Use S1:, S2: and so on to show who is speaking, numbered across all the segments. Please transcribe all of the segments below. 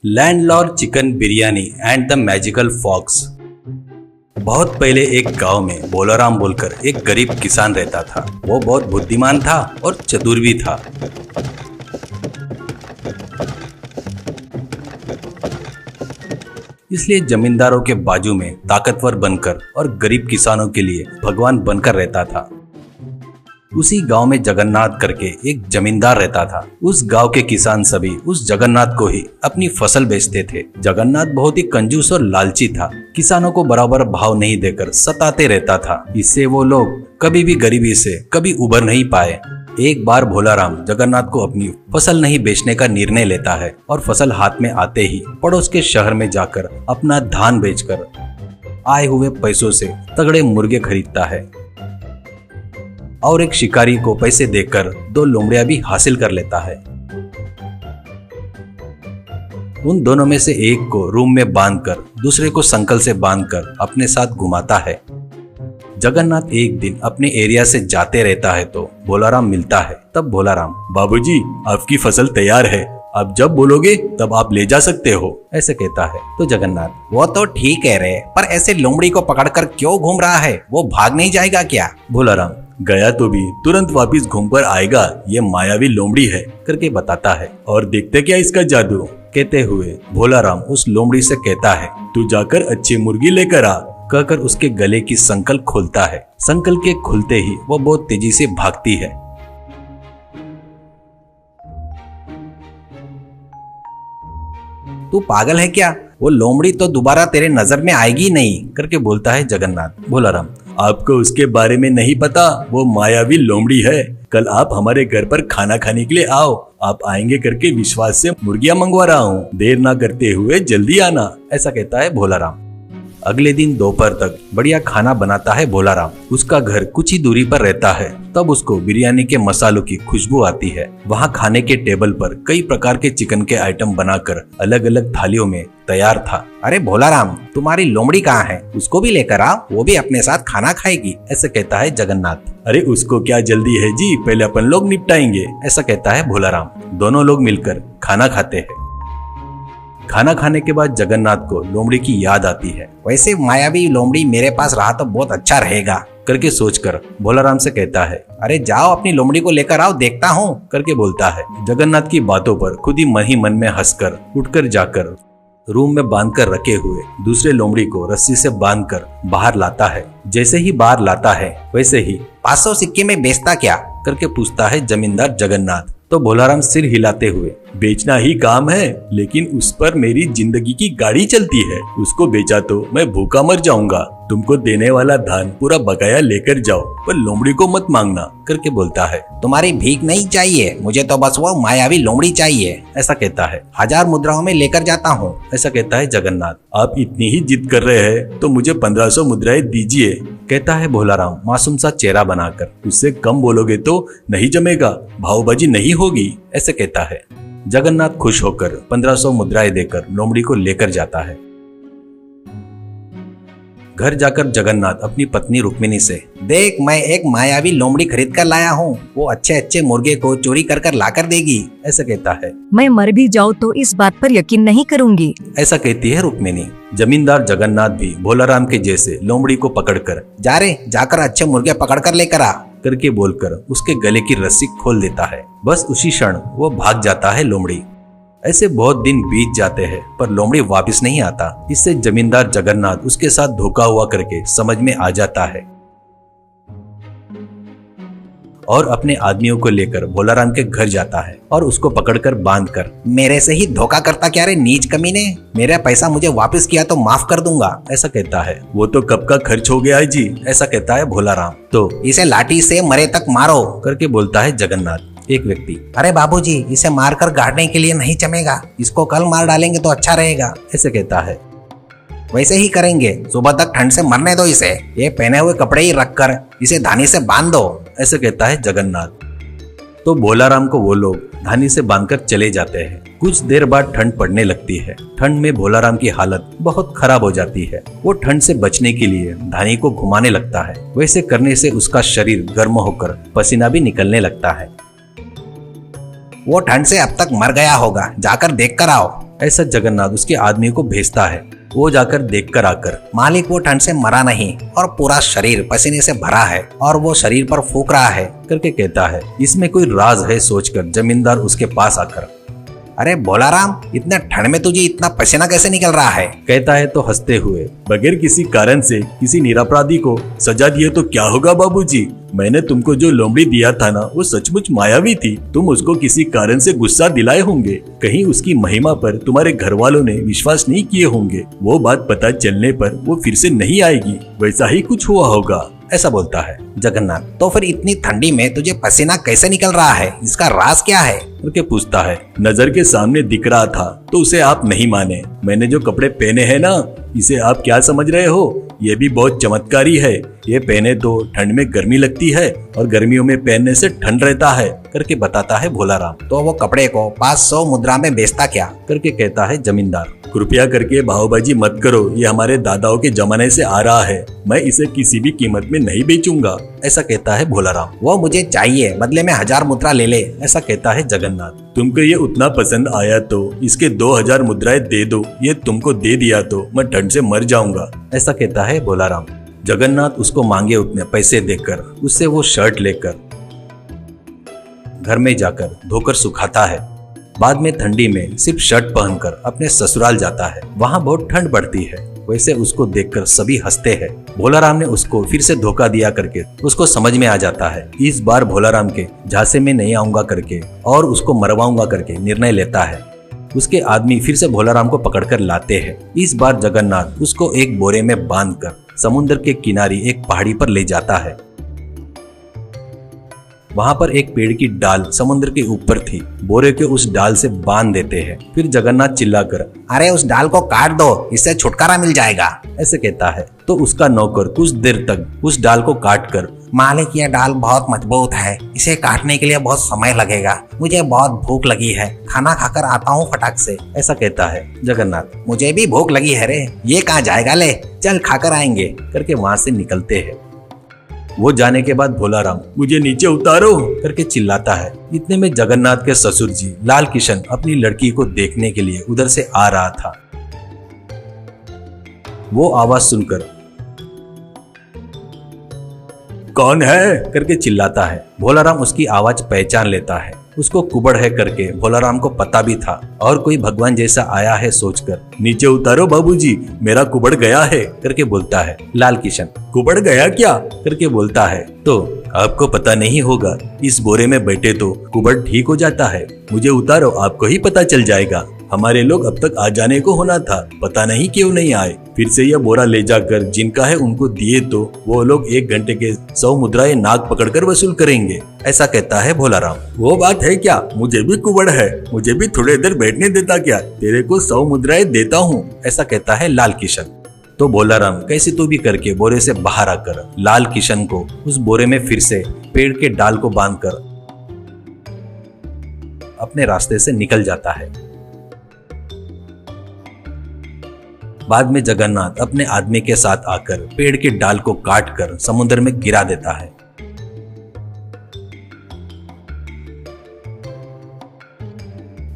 S1: Landlord chicken biryani and the magical fox. बहुत पहले एक गांव में भोलाराम बोलकर एक गरीब किसान रहता था। वो बहुत बुद्धिमान था और चतुर भी था। इसलिए जमींदारों के बाजू में ताकतवर बनकर और गरीब किसानों के लिए भगवान बनकर रहता था। उसी गांव में जगन्नाथ करके एक जमींदार रहता था। उस गांव के किसान सभी उस जगन्नाथ को ही अपनी फसल बेचते थे। जगन्नाथ बहुत ही कंजूस और लालची था। किसानों को बराबर भाव नहीं देकर सताते रहता था। इससे वो लोग कभी भी गरीबी से कभी उबर नहीं पाए। एक बार भोलाराम जगन्नाथ को अपनी फसल नहीं बेचने का निर्णय लेता है और फसल हाथ में आते ही पड़ोस के शहर में जाकर अपना धान बेचकर आए हुए पैसों से तगड़े मुर्गे खरीदता है और एक शिकारी को पैसे देकर 2 लोमड़ियां भी हासिल कर लेता है। उन दोनों में से एक को रूम में बांधकर दूसरे को संकल से बांधकर अपने साथ घुमाता है। जगन्नाथ एक दिन अपने एरिया से जाते रहता है तो भोलाराम मिलता है। तब भोलाराम, बाबूजी आपकी फसल तैयार है, आप जब बोलोगे तब आप ले जा सकते हो, ऐसे कहता है। तो जगन्नाथ,
S2: वो तो ठीक है रे, पर ऐसे लोमड़ी को पकड़कर क्यों घूम रहा है? वो भाग नहीं जाएगा क्या?
S1: भोलाराम, गया तो भी तुरंत वापिस घूमकर आएगा, ये मायावी लोमड़ी है करके बताता है। और देखते क्या इसका जादू। कहते हुए भोलाराम उस लोमड़ी से कहता है, तू जाकर अच्छी मुर्गी लेकर आ, कहकर उसके गले की संकल खोलता है। संकल के खुलते ही वो बहुत तेजी से भागती है।
S2: तू पागल है क्या? वो लोमड़ी तो दोबारा तेरे नजर में आएगी नहीं,
S1: करके बोलता है जगन्नाथ। भोलाराम, आपको उसके बारे में नहीं पता, वो मायावी लोमड़ी है। कल आप हमारे घर पर खाना खाने के लिए आओ, आप आएंगे करके विश्वास से मुर्गियां मंगवा रहा हूँ, देर ना करते हुए जल्दी आना, ऐसा कहता है भोलाराम। अगले दिन दोपहर तक बढ़िया खाना बनाता है भोलाराम। उसका घर कुछ ही दूरी पर रहता है। तब उसको बिरयानी के मसालों की खुशबू आती है। वहाँ खाने के टेबल पर कई प्रकार के चिकन के आइटम बनाकर अलग अलग थालियों में तैयार था।
S2: अरे भोलाराम, तुम्हारी लोमड़ी कहाँ है? उसको भी लेकर आ, वो भी अपने साथ खाना खाएगी,
S1: ऐसे कहता है जगन्नाथ। अरे उसको क्या जल्दी है जी, पहले अपन लोग निपटाएंगे, ऐसा कहता है भोलाराम। दोनों लोग मिलकर खाना खाते हैं। खाना खाने के बाद जगन्नाथ को लोमड़ी की याद आती है।
S2: वैसे मायावी लोमड़ी मेरे पास रहा तो बहुत अच्छा रहेगा,
S1: करके सोचकर भोलाराम से कहता है,
S2: अरे जाओ अपनी लोमड़ी को लेकर आओ, देखता हूँ,
S1: करके बोलता है। जगन्नाथ की बातों पर खुद ही मन में हंसकर उठकर जाकर रूम में बांधकर रखे हुए दूसरे लोमड़ी को रस्सी से बांधकर बाहर लाता है। जैसे ही बाहर लाता है वैसे ही
S2: 500 सिक्के में बेचता क्या,
S1: करके पूछता है जमींदार जगन्नाथ। तो भोलाराम सिर हिलाते हुए, बेचना ही काम है, लेकिन उस पर मेरी जिंदगी की गाड़ी चलती है, उसको बेचा तो मैं भूखा मर जाऊंगा। तुमको देने वाला धान पूरा बकाया लेकर जाओ, पर लोमड़ी को मत मांगना, करके बोलता है।
S2: तुम्हारी भीख नहीं चाहिए, मुझे तो बस वो मायावी लोमड़ी चाहिए,
S1: ऐसा कहता है।
S2: 1000 मुद्राओं में लेकर जाता हूँ,
S1: ऐसा कहता है जगन्नाथ। आप इतनी ही जिद कर रहे हैं तो मुझे 1500 मुद्राएं दीजिए, कहता है भोलाराम मासूम सा चेहरा बनाकर। उससे कम बोलोगे तो नहीं जमेगा, भावबाजी नहीं होगी, ऐसे कहता है। जगन्नाथ खुश होकर 1500 मुद्राएं देकर लोमड़ी को लेकर जाता है। घर जाकर जगन्नाथ अपनी पत्नी रुक्मिणी से,
S2: देख मैं एक मायावी लोमड़ी खरीद कर लाया हूँ, वो अच्छे अच्छे मुर्गे को चोरी कर कर लाकर देगी, ऐसा कहता है।
S3: मैं मर भी जाऊँ तो इस बात पर यकीन नहीं करूँगी,
S1: ऐसा कहती है रुक्मिणी। जमींदार जगन्नाथ भी भोलाराम के जैसे लोमड़ी को पकड़कर,
S2: जा रे, जाकर अच्छे मुर्गे पकड़ कर लेकर आ,
S1: करके बोलकर उसके गले की रस्सी खोल देता है। बस उसी क्षण वो भाग जाता है लोमड़ी। ऐसे बहुत दिन बीत जाते हैं पर लोमड़ी वापस नहीं आता। इससे जमींदार जगन्नाथ उसके साथ धोखा हुआ करके समझ में आ जाता है और अपने आदमियों को लेकर भोलाराम के घर जाता है और उसको पकड़कर बांधकर,
S2: मेरे से ही धोखा करता क्या रे नीच कमीने, मेरा पैसा मुझे वापस किया तो माफ कर दूंगा,
S1: ऐसा कहता है। वो तो कब का खर्च हो गया है जी, ऐसा कहता है भोलाराम। तो
S2: इसे लाठी से मरे तक मारो,
S1: करके बोलता है जगन्नाथ। एक व्यक्ति,
S2: अरे बाबूजी इसे मारकर गाड़ने के लिए नहीं जमेगा, इसको कल मार डालेंगे तो अच्छा रहेगा,
S1: ऐसे कहता है।
S2: वैसे ही करेंगे, सुबह तक ठंड से मरने दो इसे, ये पहने हुए कपड़े ही रखकर इसे धानी से बांध दो,
S1: ऐसे कहता है जगन्नाथ। तो भोलाराम को वो लोग धानी से बांधकर चले जाते हैं। कुछ देर बाद ठंड पड़ने लगती है। ठंड में भोलाराम की हालत बहुत खराब हो जाती है। वो ठंड से बचने के लिए धानी को घुमाने लगता है। वैसे करने से उसका शरीर गर्म होकर पसीना भी निकलने लगता है।
S2: वो ठंड से अब तक मर गया होगा, जाकर देख कर आओ।
S1: ऐसा जगन्नाथ उसके आदमी को भेजता है। वो जाकर देखकर आकर,
S2: मालिक वो ठंड से मरा नहीं और पूरा शरीर पसीने से भरा है और वो शरीर पर फूंक रहा है
S1: करके कहता है। इसमें कोई राज है सोचकर जमींदार उसके पास आकर,
S2: अरे भोलाराम, इतने ठंड में तुझे इतना पसीना कैसे निकल रहा है?
S1: कहता है तो हंसते हुए, बगैर किसी कारण से किसी निरपराधी को सजा दिए तो क्या होगा बाबूजी? मैंने तुमको जो लोमड़ी दिया था ना, वो सचमुच मायावी थी। तुम उसको किसी कारण से गुस्सा दिलाए होंगे। कहीं उसकी महिमा पर तुम्हारे घर वालों ने विश्वास नहीं किए होंगे। वो बात पता चलने पर वो फिर से नहीं आएगी। वैसा ही कुछ हुआ होगा, ऐसा बोलता है
S2: जगन्नाथ। तो फिर इतनी ठंडी में तुझे पसीना कैसे निकल रहा है? इसका राज क्या है?
S1: करके पूछता है। नजर के सामने दिख रहा था तो उसे आप नहीं माने। मैंने जो कपड़े पहने हैं ना, इसे आप क्या समझ रहे हो? ये भी बहुत चमत्कारी है। ये पहने तो ठंड में गर्मी लगती है और गर्मियों में पहनने से ठंड रहता है, करके बताता है भोलाराम।
S2: तो वो कपड़े को 500 मुद्रा में बेचता क्या?
S1: करके कहता है जमींदार। कृपया करके भावबाजी मत करो, ये हमारे दादाओं के जमाने से आ रहा है। मैं इसे किसी भी कीमत में नहीं बेचूंगा, ऐसा कहता है भोलाराम।
S2: वो मुझे चाहिए, बदले में 1000 मुद्रा ले ले,
S1: ऐसा कहता है जगन्नाथ। तुमको ये उतना पसंद आया तो इसके 2000 मुद्राएं दे दो। ये तुमको दे दिया तो मैं ठंड से मर जाऊंगा, ऐसा कहता है भोलाराम। जगन्नाथ उसको मांगे उतने पैसे देकर उससे वो शर्ट लेकर घर में जाकर धोकर सुखाता है। बाद में ठंडी में सिर्फ शर्ट पहनकर अपने ससुराल जाता है। वहाँ बहुत ठंड पड़ती है। वैसे उसको देखकर सभी हंसते हैं। भोलाराम ने उसको फिर से धोखा दिया करके उसको समझ में आ जाता है। इस बार भोलाराम के झांसे में नहीं आऊंगा करके और उसको मरवाऊंगा करके निर्णय लेता है। उसके आदमी फिर से भोलाराम को पकड़कर लाते हैं। इस बार जगन्नाथ उसको एक बोरे में बांधकर समुद्र के किनारे एक पहाड़ी पर ले जाता है। वहां पर एक पेड़ की डाल समुद्र के ऊपर थी। बोरे के उस डाल से बांध देते हैं। फिर जगन्नाथ चिल्लाकर,
S2: अरे उस डाल को काट दो, इससे छुटकारा मिल जाएगा,
S1: ऐसे कहता है। तो उसका नौकर कुछ देर तक उस डाल को काटकर,
S2: मालिक ये डाल बहुत मजबूत है, इसे काटने के लिए बहुत समय लगेगा, मुझे बहुत भूख लगी है, खाना खाकर आता हूँ फटाक से,
S1: ऐसा कहता है जगन्नाथ।
S2: मुझे भी भूख लगी है रे, ये कहाँ जाएगा, ले चल खाकर आएंगे,
S1: करके वहां से निकलते हैं। वो जाने के बाद भोलाराम, मुझे नीचे उतारो करके चिल्लाता है। इतने में जगन्नाथ के ससुर जी लाल किशन अपनी लड़की को देखने के लिए उधर से आ रहा था। वो आवाज सुनकर, कौन है करके चिल्लाता है। भोलाराम उसकी आवाज पहचान लेता है। उसको कुबड़ है करके भोलाराम को पता भी था और कोई भगवान जैसा आया है सोचकर, नीचे उतारो बाबूजी, मेरा कुबड़ गया है करके बोलता है। लाल किशन, कुबड़ गया क्या करके बोलता है। तो आपको पता नहीं होगा, इस बोरे में बैठे तो कुबड़ ठीक हो जाता है। मुझे उतारो, आपको ही पता चल जाएगा। हमारे लोग अब तक आ जाने को होना था, पता नहीं क्यों नहीं आए। फिर से यह बोरा ले जाकर जिनका है उनको दिए तो वो लोग 1 घंटे के 100 मुद्राएं नाक पकड़कर वसूल करेंगे, ऐसा कहता है भोलाराम। वो बात है क्या, मुझे भी कुबड़ है, मुझे भी थोड़ी देर बैठने देता क्या, तेरे को 100 मुद्राएं देता हूँ, ऐसा कहता है लाल किशन। तो भोलाराम कैसे तो भी करके बोरे से बाहर आकर लाल किशन को उस बोरे में फिर से पेड़ के डाल को बांधकर अपने रास्ते से निकल जाता है। बाद में जगन्नाथ अपने आदमी के साथ आकर पेड़ के डाल को काटकर समुद्र में गिरा देता है।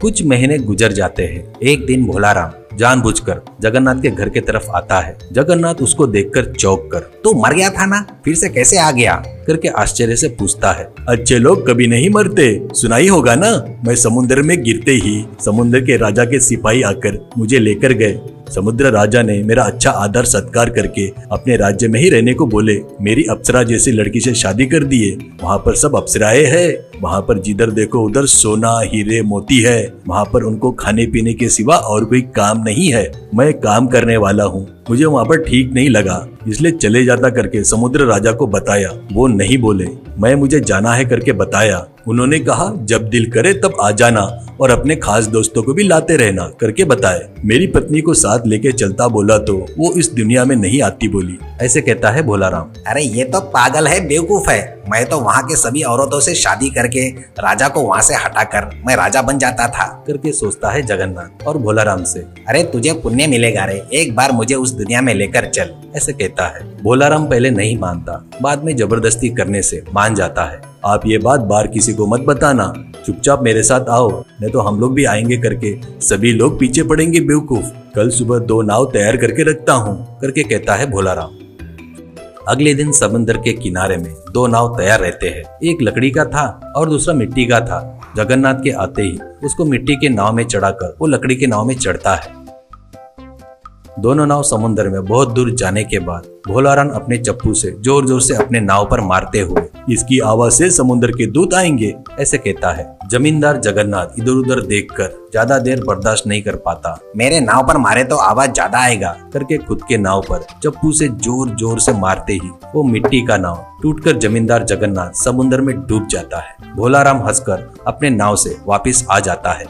S1: कुछ महीने गुजर जाते हैं। एक दिन भोलाराम जानबूझकर जगन्नाथ के घर के तरफ आता है। जगन्नाथ उसको देखकर चौंक कर,
S2: तू मर गया था ना, फिर से कैसे आ गया
S1: करके आश्चर्य से पूछता है। अच्छे लोग कभी नहीं मरते, सुना ही होगा ना। मैं समुद्र में गिरते ही समुद्र के राजा के सिपाही आकर मुझे लेकर गए। समुद्र राजा ने मेरा अच्छा आदर सत्कार करके अपने राज्य में ही रहने को बोले। मेरी अप्सरा जैसी लड़की से शादी कर दिए। वहाँ पर सब अप्सराएं हैं। वहाँ पर जिधर देखो उधर सोना हीरे मोती है। वहाँ पर उनको खाने पीने के सिवा और कोई काम नहीं है। मैं काम करने वाला हूँ, मुझे वहाँ पर ठीक नहीं लगा, इसलिए चले जाता करके समुद्र राजा को बताया। वो नहीं बोले। मैं मुझे जाना है करके बताया। उन्होंने कहा जब दिल करे तब आ जाना और अपने खास दोस्तों को भी लाते रहना करके बताए। मेरी पत्नी को साथ लेके चलता बोला तो वो इस दुनिया में नहीं आती बोली, ऐसे कहता है भोलाराम।
S2: अरे ये तो पागल है, बेवकूफ है। मैं तो वहाँ के सभी औरतों से शादी करके राजा को वहाँ से हटाकर मैं राजा बन जाता था
S1: करके सोचता है जगन्नाथ और भोलाराम से।
S2: अरे तुझे पुण्य मिलेगा रे, एक बार मुझे उस दुनिया में लेकर चल।
S1: ऐसे कहता है। भोलाराम पहले नहीं मानता, बाद में जबरदस्ती करने से मान जाता है। आप ये बात बाहर किसी को मत बताना, चुपचाप मेरे साथ आओ, नहीं तो हम लोग भी आएंगे करके सभी लोग पीछे पड़ेंगे बेवकूफ। कल सुबह 2 नाव तैयार करके रखता हूँ करके कहता है भोलाराम। अगले दिन समुद्र के किनारे में 2 नाव तैयार रहते हैं। एक लकड़ी का था और दूसरा मिट्टी का था। जगन्नाथ के आते ही उसको मिट्टी के नाव में चढ़ाकर वो लकड़ी के नाव में चढ़ता है। दोनों नाव समुद्र में बहुत दूर जाने के बाद भोलाराम अपने चप्पू से जोर जोर से अपने नाव पर मारते हुए, इसकी आवाज से समुद्र के दूत आएंगे, ऐसे कहता है। जमींदार जगन्नाथ इधर उधर देखकर ज्यादा देर बर्दाश्त नहीं कर पाता।
S2: मेरे नाव पर मारे तो आवाज ज्यादा आएगा
S1: करके खुद के नाव पर चप्पू से जोर जोर से मारते ही वो मिट्टी का नाव टूटकर जमींदार जगन्नाथ समुद्र में डूब जाता है। भोलाराम हंसकर अपने नाव से वापिस आ जाता है।